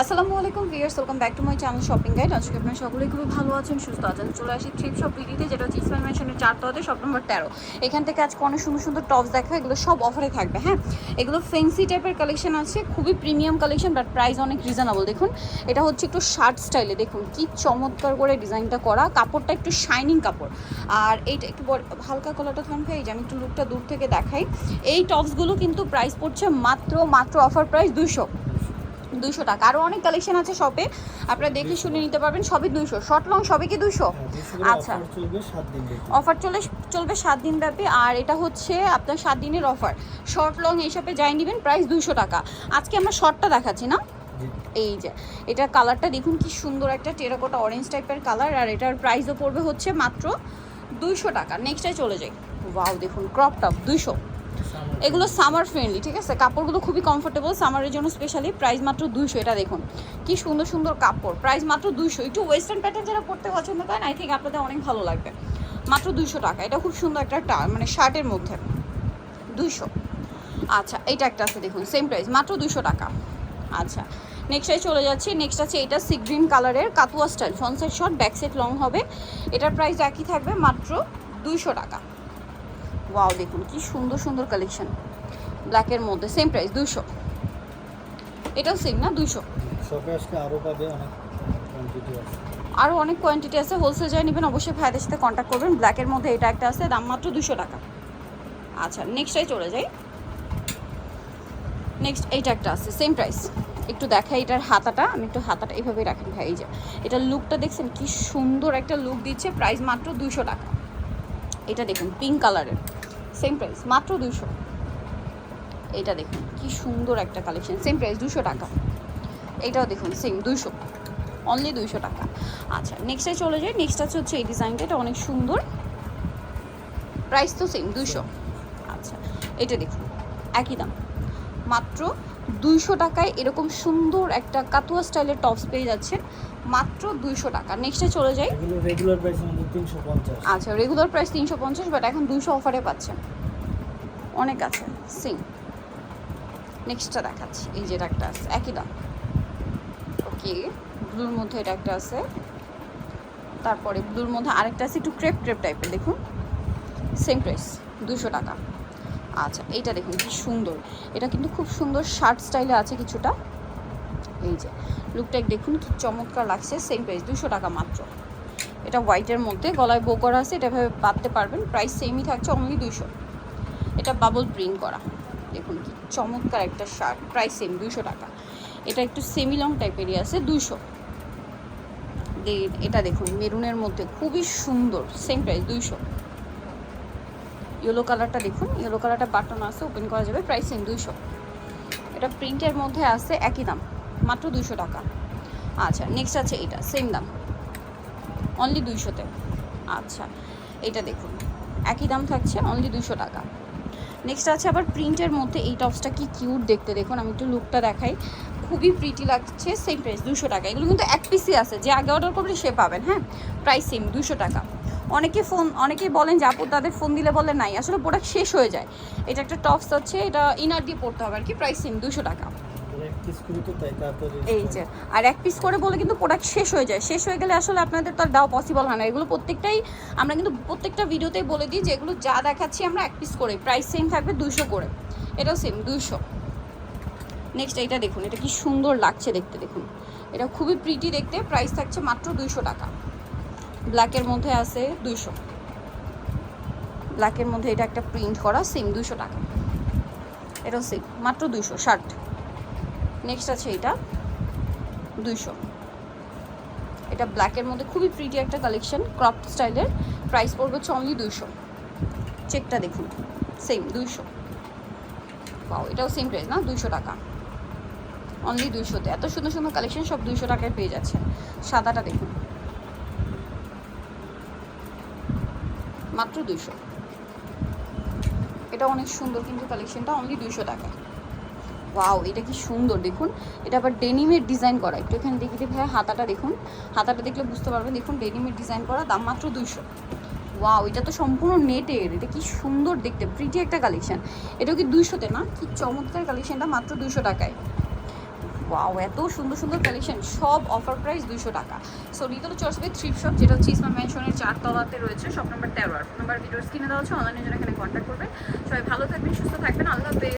আসসালামু আলাইকুম viewers, welcome back to my channel shopping guide. আজকে আপনারা সকলেই খুবই ভালো আছেন, সুস্থ আছেন। চলে আসি থ্রিপ শপ ভিডিওতে, যেটা হচ্ছে ইসমাইল মেনশনের 4 শপ নম্বর 13। এখান থেকে আজকে অনেক সুন্দর সুন্দর টপস দেখা, এগুলো সব অফারে থাকবে। হ্যাঁ, এগুলো ফেন্সি টাইপের কালেকশন আছে, খুবই প্রিমিয়াম কালেকশন, বাট প্রাইস অনেক রিজনেবল। দেখুন এটা হচ্ছে একটু শার্ট স্টাইলে, দেখুন কি চমৎকার করে ডিজাইনটা করা, কাপড়টা একটু শাইনিং কাপড়। আর এইটা একটু হালকা কালারটা থাকবে, এই যে আমি একটু লুকটা দূর থেকে দেখাই। এই টপসগুলো কিন্তু প্রাইস পড়ছে মাত্র অফার প্রাইস 200 টাকা। আরও অনেক কালেকশন আছে শপে, আপনারা দেখে শুনে নিতে পারবেন। সবই 200, শর্ট লং সবই কি 200? আচ্ছা, অফার চলবে 7 দিন ব্যাপী। আর এটা হচ্ছে আপনার 7 দিনের অফার। শর্ট লং এই শপে যাই নেবেন, প্রাইস 200 টাকা। আজকে আমরা শর্টটা দেখাচ্ছি না, এই যে এটার কালারটা দেখুন কি সুন্দর, একটা টেরাকোটা অরেঞ্জ টাইপের কালার। আর এটার প্রাইসও পড়বে হচ্ছে মাত্র 200 টাকা। নেক্সটে চলে যাই। ওয়াও, দেখুন ক্রপ টপ 200। এগুলো সামার ফ্রেন্ডলি, ঠিক আছে, কাপড়গুলো খুবই কমফোর্টেবল সামারের জন্য স্পেশালি। প্রাইস মাত্র 200। এটা দেখুন কি সুন্দর সুন্দর কাপড়, প্রাইস মাত্র 200। একটু ওয়েস্টার্ন প্যাটার্ন যারা পড়তে পছন্দ করেন, আই থিঙ্ক আপনাদের অনেক ভালো লাগবে। মাত্র 200 টাকা। এটা খুব সুন্দর একটা মানে শার্টের মধ্যে 200। আচ্ছা, এইটা একটা আছে দেখুন, সেম প্রাইস মাত্র 200 টাকা। আচ্ছা, নেক্সটে চলে যাচ্ছি। নেক্সট আছে এটা সি গ্রিন কালারের কাতুয়া style, front side short, back side long হবে। এটার প্রাইস একই থাকবে, মাত্র 200 টাকা। ওয়াও, দেখুন কি সুন্দর সুন্দর কালেকশন ব্ল্যাকের মধ্যে, সেম প্রাইস 200। এটাও সেম না, 200। শপে আসলে আরও পাবে, অনেক কোয়ান্টিটি আছে, আরও অনেক কোয়ান্টিটি আছে। হোলসেল যাই নেবেন অবশ্যই ভাইদের সাথে কন্ট্যাক্ট করবেন। ব্ল্যাকের মধ্যে এটা একটা আছে, দাম মাত্র 200 টাকা। আচ্ছা, নেক্সটটাই চলে যাই। নেক্সট এইটা একটা আছে, সেম প্রাইস। একটু দেখাই এটার হাতাটা, আমি একটু হাতাটা এইভাবেই রাখেন ভাই। এই যে এটার লুকটা দেখছেন কি সুন্দর একটা লুক দিচ্ছে, প্রাইস মাত্র 200 টাকা। এটা দেখুন পিঙ্ক কালারের, সেম প্রাইস মাত্র 200। এটা দেখুন কি সুন্দর একটা কালেকশন, সেম প্রাইস 200 টাকা। এটাও দেখুন সেম 200, অনলি 200 টাকা। আচ্ছা, নেক্সটে চলে যাই। নেক্সট আছে হচ্ছে এই ডিজাইনটা, এটা অনেক সুন্দর, প্রাইস তো সেম 200। আচ্ছা, এটা দেখুন একই দাম, মাত্র 200 টাকায় এরকম সুন্দর একটা কাতুয়া স্টাইলের টপস পেয়ে যাচ্ছেন মাত্র 200 টাকা। নেক্সটে চলে যাই। এগুলো রেগুলার প্রাইস আমাদের 350। আচ্ছা, রেগুলার প্রাইস 350, বাট এখন 200 অফারে পাচ্ছেন, অনেক আছে সেম। নেক্সটটা দেখাচ্ছি, এই যে এটা একটা আছে একই দাম। ওকে, ব্লুর মধ্যে এটা একটা আছে, তারপরে ব্লুর মধ্যে আরেকটা আছে একটু ক্রেপ টাইপের, দেখুন সেম প্রাইস 200 টাকা। আচ্ছা, এইটা দেখুন কি সুন্দর, এটা কিন্তু খুব সুন্দর শার্ট স্টাইলে আছে কিছুটা। এই যে লুকটা দেখুন কি চমৎকার লাগছে, সেম প্রাইস 200 টাকা মাত্র। এটা হোয়াইটের মধ্যে গলায় বো করা আছে, এটা এভাবে বাঁধতে পারবেন, প্রাইস সেমই থাকছে, অনলি 200। এটা বাবল প্রিন্ট করা, দেখুন কি চমৎকার একটা শার্ট, প্রাইস সেম 200 টাকা। এটা একটু সেমি লং টাইপেরই আছে, 200। এটা দেখুন মেরুনের মধ্যে খুবই সুন্দর, সেম প্রাইস 200। ইয়েলো কালারটা দেখুন, ইয়েলো কালারটা বাটন আছে, ওপেন করা যাবে, প্রাইস সেম 200। এটা প্রিন্টের মধ্যে আছে, একই দাম, মাত্র 200 টাকা। আচ্ছা, নেক্সট আছে এটা সেম দাম, অনলি 200-তে। আচ্ছা, এটা দেখুন একই দাম থাকছে, অনলি 200 টাকা। নেক্সট আছে আবার প্রিন্টের মধ্যে, এই টপসটা কি কিউট দেখতে, দেখুন আমি একটু লুকটা দেখাই, খুবই প্রিটি লাগছে, সেম প্রাইস 200 টাকা। এগুলো কিন্তু এক পিসই আছে, যে আগে অর্ডার করবে সে পাবেন। হ্যাঁ, প্রাইস সেম 200 টাকা। অনেকেই বলেন যে আপু তাদের ফোন দিলে বলে নাই, আসলে প্রোডাক্ট শেষ হয়ে যায়। এটা একটা টপস আছে, এটা ইনার দিয়ে পড়তে হবে আর কি, প্রাইস সেম 200 টাকা। এই যে আর এক পিস করে বলে কিন্তু প্রোডাক্ট শেষ হয়ে যায়, শেষ হয়ে গেলে আসলে আপনাদের তো আর দেওয়া পসিবল হয় না। এগুলো প্রত্যেকটাই আমরা কিন্তু প্রত্যেকটা ভিডিওতেই বলে দিই যে এগুলো যা দেখাচ্ছি আমরা এক পিস করে, প্রাইস সেম থাকবে 200 করে। এটাও সেম 200। নেক্সট এইটা দেখুন, এটা কি সুন্দর লাগছে দেখতে, দেখুন এটা খুবই প্রিটি দেখতে, প্রাইস থাকছে মাত্র 200 টাকা। ব্ল্যাকের মধ্যে আছে 200, ব্ল্যাকের মধ্যে এটা একটা প্রিন্ট করা, সেম 200 টাকা। এটাও সেম মাত্র 200 শার্ট। নেক্সট আছে এটা 200, এটা ব্ল্যাকের মধ্যে খুবই প্রিটি একটা কালেকশন, ক্রপ স্টাইলের, প্রাইস পড়বে হচ্ছে অনলি 200। চেকটা দেখুন সেম 200। পাও, এটাও সেম প্রাইস না, 200 টাকা, অনলি 200-তে। এত সুন্দর সুন্দর কালেকশন সব 200 টাকায় পেয়ে যাচ্ছে। সাদাটা দেখুন মাত্র 200। এটা অনেক সুন্দর কিন্তু কালেকশনটা, অনলি 200 টাকা। ওয়াও, এটা কি সুন্দর দেখুন, এটা আবার ডেনিমের ডিজাইন করা, একটু এখানে দেখতে ভাই, হাতাটা দেখুন, হাতাটা দেখলে বুঝতে পারবেন, দেখুন ডেনিমের ডিজাইন করা, দাম মাত্র 200। ওয়াও, এটা তো সম্পূর্ণ নেটের, এটা কি সুন্দর দেখতে, প্রিটি একটা কালেকশন। এটাও কি 200-তে না, কি চমৎকার কালেকশনটা, মাত্র 200 টাকায়। ওয়াও, এত সুন্দর সুন্দর কালেকশন, সব অফার প্রাইস 200 টাকা। সো নিতল চর্সবে থ্রিফট শপ, যেটা হচ্ছে ইসমাইল ম্যানশনের 4 তলাতে রয়েছে, শপ নাম্বার 13। আর ফোন নাম্বার ভিডিওর স্ক্রিনে দেওয়া হচ্ছে, অনলাইনে যারা এখানে কন্ট্যাক্ট করবেন। সবাই ভালো থাকবেন, সুস্থ থাকবেন, আল্লাহ হাফেজ।